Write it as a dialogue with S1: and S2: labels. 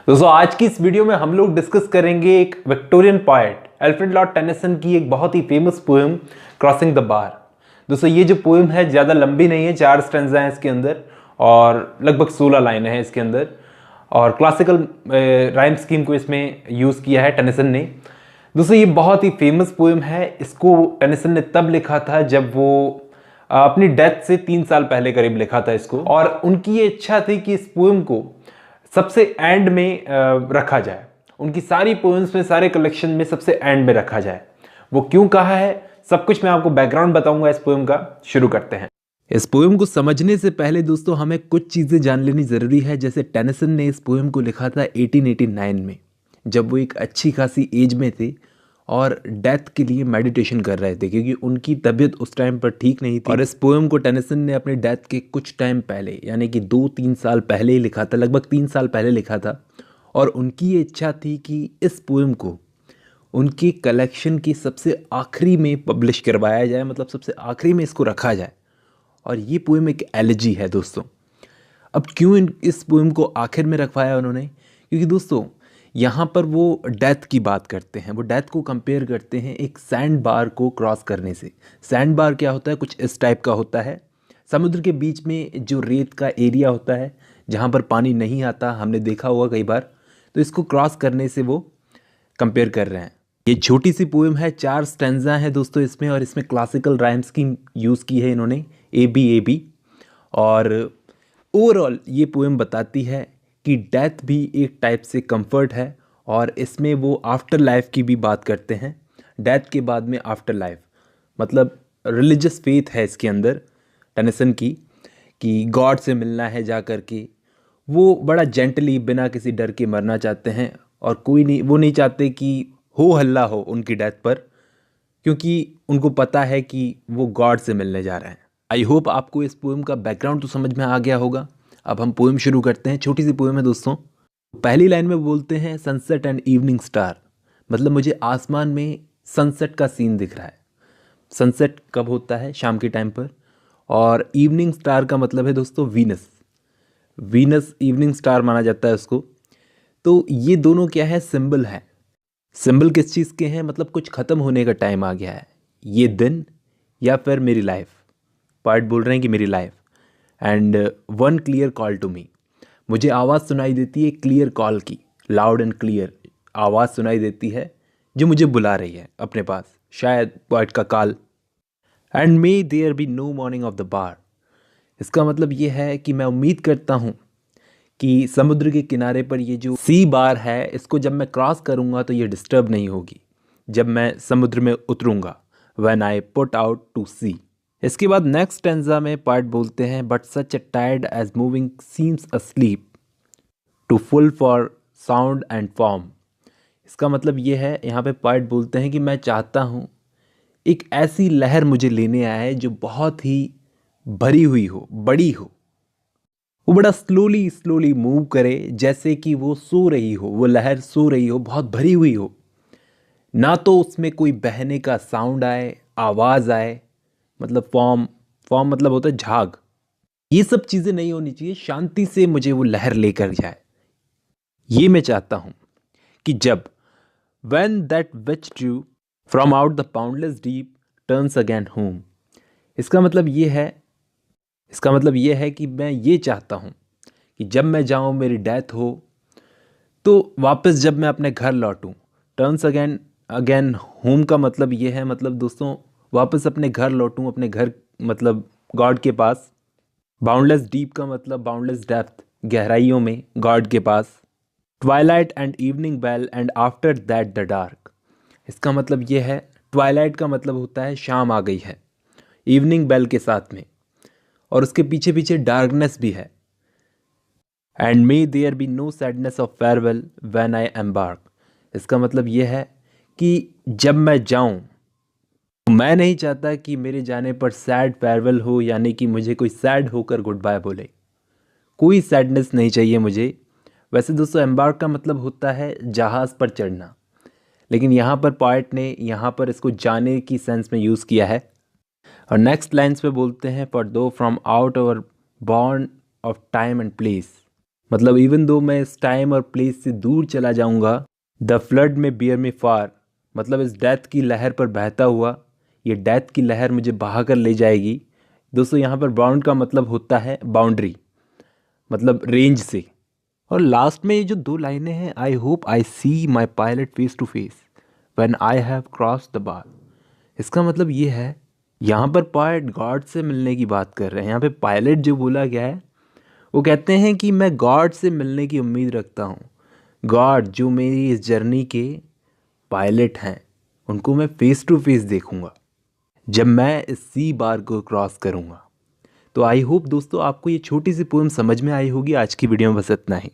S1: दोस्तों आज की इस वीडियो में हम लोग डिस्कस करेंगे एक Victorian poet Alfred Lord Tennyson की एक बहुत ही famous poem crossing the bar. दोस्तों ये जो पोएम है ज़्यादा लंबी नहीं है, 4 स्टैंजा हैं इसके अंदर और लगभग 16 लाइनें हैं इसके अंदर और क्लासिकल राइम स्कीम को इसमें यूज़ किया है टेनिसन ने। दोस्तों ये बहुत ही फेमस पोएम है। इसको टेनिसन ने तब लिखा था जब वो अपनी डेथ से 3 साल पहले करीब लिखा था इसको, और उनकी ये इच्छा थी कि इस पोएम को सबसे एंड में रखा जाए, उनकी सारी पोएम्स में, सारे कलेक्शन में सबसे एंड में रखा जाए। वो क्यों कहा है सब कुछ मैं आपको बैकग्राउंड बताऊंगा इस पोएम का। शुरू करते हैं।
S2: इस पोएम को समझने से पहले दोस्तों हमें कुछ चीज़ें जान लेनी ज़रूरी है। जैसे टेनिसन ने इस पोएम को लिखा था 1889 में, जब वो एक अच्छी खासी एज में थे और डेथ के लिए मेडिटेशन कर रहे थे, क्योंकि उनकी तबीयत उस टाइम पर ठीक नहीं थी। और इस पोएम को टेनिसन ने अपनी डेथ के कुछ टाइम पहले, यानी कि 2-3 साल पहले ही लिखा था, लगभग 3 साल पहले लिखा था। और उनकी ये इच्छा थी कि इस पोएम को उनके कलेक्शन की सबसे आखिरी में पब्लिश करवाया जाए, मतलब सबसे आखिरी में इसको रखा जाए। और ये पोएम एक एलेजी है दोस्तों। अब क्यों इस पोएम को आखिर में रखवाया उन्होंने? क्योंकि दोस्तों यहाँ पर वो डेथ की बात करते हैं, वो डेथ को कंपेयर करते हैं एक सैंड बार को क्रॉस करने से। सैंड बार क्या होता है? कुछ इस टाइप का होता है। समुद्र के बीच में जो रेत का एरिया होता है जहाँ पर पानी नहीं आता, हमने देखा होगा कई बार। तो इसको क्रॉस करने से वो कंपेयर कर रहे हैं। ये छोटी सी पोएम है, 4 स्टैंजा है दोस्तों इसमें, और इसमें क्लासिकल राइम्स की यूज़ की है इन्होंने, ए बी। और ओवरऑल ये पोएम बताती है कि डेथ भी एक टाइप से कंफर्ट है। और इसमें वो आफ्टर लाइफ की भी बात करते हैं, डेथ के बाद में आफ्टर लाइफ, मतलब रिलीजियस फेथ है इसके अंदर टेनिसन की, कि गॉड से मिलना है जा कर के। वो बड़ा जेंटली बिना किसी डर के मरना चाहते हैं, और कोई नहीं, वो नहीं चाहते कि हो हल्ला हो उनकी डेथ पर, क्योंकि उनको पता है कि वो गॉड से मिलने जा रहे हैं। आई होप आपको इस पोएम का बैकग्राउंड तो समझ में आ गया होगा। अब हम पोएम शुरू करते हैं। छोटी सी पोएम है दोस्तों। पहली लाइन में बोलते हैं सनसेट एंड इवनिंग स्टार, मतलब मुझे आसमान में सनसेट का सीन दिख रहा है। सनसेट कब होता है? शाम के टाइम पर। और इवनिंग स्टार का मतलब है दोस्तों वीनस। वीनस इवनिंग स्टार माना जाता है उसको। तो ये दोनों क्या है? सिंबल है। सिंबल किस चीज़ के हैं? मतलब कुछ ख़त्म होने का टाइम आ गया है, ये दिन या फिर मेरी लाइफ। पार्ट बोल रहे हैं कि मेरी life. And one clear call to me, मुझे आवाज़ सुनाई देती है क्लियर कॉल की, लाउड एंड क्लियर आवाज़ सुनाई देती है जो मुझे बुला रही है अपने पास, शायद पॉइंट का call. And may there be no moaning of the bar, इसका मतलब ये है कि मैं उम्मीद करता हूँ कि समुद्र के किनारे पर ये जो सी बार है, इसको जब मैं क्रॉस करूँगा तो ये डिस्टर्ब नहीं होगी जब मैं समुद्र में उतरूँगा, when I put out to sea. इसके बाद नेक्स्ट स्टैंजा में पार्ट बोलते हैं but such a tired age moving seems asleep too full for sound and form. इसका मतलब ये है, यहाँ पे पार्ट बोलते हैं कि मैं चाहता हूँ एक ऐसी लहर मुझे लेने आए जो बहुत ही भरी हुई हो, बड़ी हो, वो बड़ा स्लोली स्लोली मूव करे, जैसे कि वो सो रही हो, वो लहर सो रही हो, बहुत भरी हुई हो, ना तो उसमें कोई बहने का साउंड आए, आवाज़ आए, मतलब फॉर्म, फॉर्म मतलब होता है झाग, ये सब चीज़ें नहीं होनी चाहिए। शांति से मुझे वो लहर लेकर जाए, ये मैं चाहता हूँ कि जब when that witch drew from out the boundless deep turns again home। इसका मतलब ये है, इसका मतलब ये है कि मैं ये चाहता हूँ कि जब मैं जाऊँ, मेरी डेथ हो, तो वापस जब मैं अपने घर लौटूं। टर्न्स अगेन, अगेन होम का मतलब ये है, मतलब दोस्तों वापस अपने घर लौटूं, अपने घर मतलब गॉड के पास। बाउंडलेस डीप का मतलब बाउंडलेस डेप्थ, गहराइयों में गॉड के पास। Twilight and evening bell and after that the dark, इसका मतलब ये है, ट्वाइलाइट का मतलब होता है शाम आ गई है, इवनिंग बेल के साथ में, और उसके पीछे पीछे डार्कनेस भी है। And may there be no sadness of farewell when I embark, इसका मतलब ये है कि जब मैं जाऊं, तो मैं नहीं चाहता कि मेरे जाने पर सैड फेयरवेल हो, यानी कि मुझे कोई सैड होकर गुड बाय बोले, कोई सैडनेस नहीं चाहिए मुझे। वैसे दोस्तों एम्बार्क का मतलब होता है जहाज़ पर चढ़ना, लेकिन यहाँ पर पोएट ने यहाँ पर इसको जाने की सेंस में यूज़ किया है। और नेक्स्ट लाइन्स पे बोलते हैं फॉर दो from out our born of time and place, मतलब इवन दो मैं इस टाइम और प्लेस से दूर चला जाऊंगा, द फ्लड में बियर मी फार, मतलब इस डेथ की लहर पर बहता हुआ ये डेथ की लहर मुझे बहा कर ले जाएगी। दोस्तों यहाँ पर बाउंड का मतलब होता है बाउंड्री, मतलब रेंज से। और लास्ट में ये जो दो लाइनें हैं, I hope I see my pilot face to face when I have cross the bar, इसका मतलब ये है यहाँ पर पायलट गॉड से मिलने की बात कर रहे हैं। यहाँ पे पायलट जो बोला गया है वो कहते हैं कि मैं गॉड से मिलने की उम्मीद रखता हूँ। गॉड जो मेरी इस जर्नी के पायलट हैं उनको मैं फेस टू फेस देखूंगा जब मैं इस सी बार को क्रॉस करूंगा। तो आई होप दोस्तों आपको ये छोटी सी पोएम समझ में आई होगी। आज की वीडियो में बस इतना ही।